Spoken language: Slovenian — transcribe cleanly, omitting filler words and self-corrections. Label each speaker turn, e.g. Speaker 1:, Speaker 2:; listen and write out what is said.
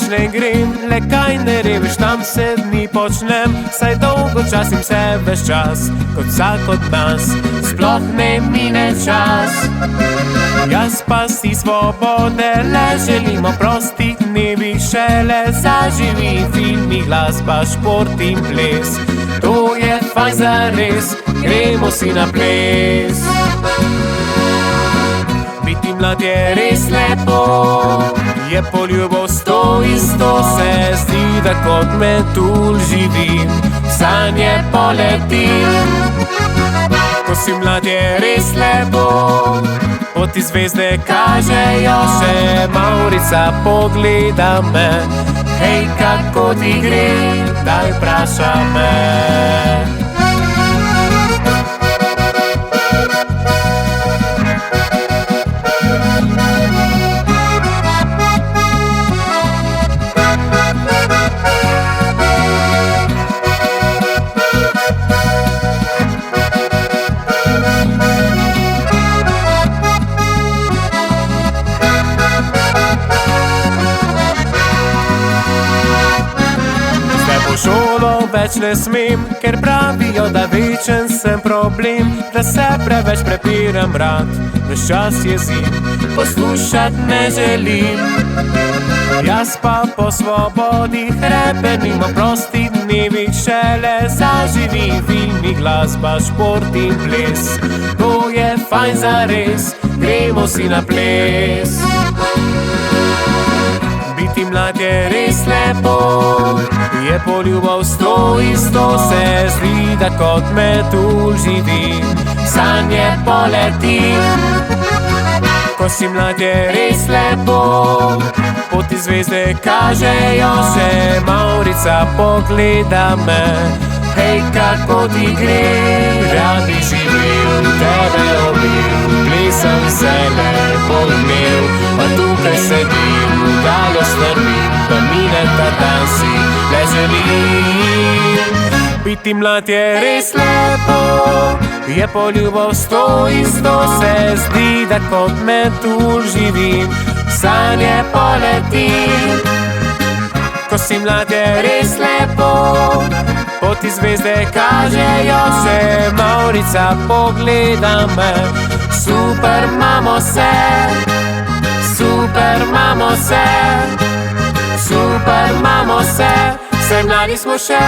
Speaker 1: ne grem, le kaj ne reveš, tam 7 dni počnem, saj dolgo časim se ves čas, kot vsak od nas, sploh ne mine čas. Jaz pa si svobode, le želimo prostih dnevih, šele zaživi filmi, glasba, šport in ples. To je fajn zares, gremo si na ples. Biti mlad je res lepo, je poljubovst to isto, se zdi, da kot metulj živim, sanje poletim. Ko si mlad je res lepo, poti zvezde kažejo, še Maurica pogleda me. Hej, kako ti gre, daj vpraša me. Šolo več ne smem, ker pravijo, da večen sem problem, da se preveč prepiram rad, ves čas jezim, poslušat ne želim. Jaz pa po svobodi hrepenim, o prostih dnevih, šele zaživi filmi, glasba, šport in ples. To je fajn zares, gremo si na ples. Biti mlad je res lepo, je poljubovst to isto, se zdi, da kot metulj živim, sanje poletim. Ko si mlad je res lepo, poti zvezde kažejo, še Maurica pogleda me. Hej, kako ti gre, rad bi živil, tebe obil, plesam se lepo imel, pa tukaj sedim, dalo strmim, pa mine ta dan si ne želim. Biti mlad je res lepo, je poljubovst to isto, se zdi, da kot metulj živim, sanje poletim. Ko si mlad je res lepo, poti zvezde kažejo, še Maurica pogleda me. Super imamo se, super imamo se, super imamo se, saj mladi smo še.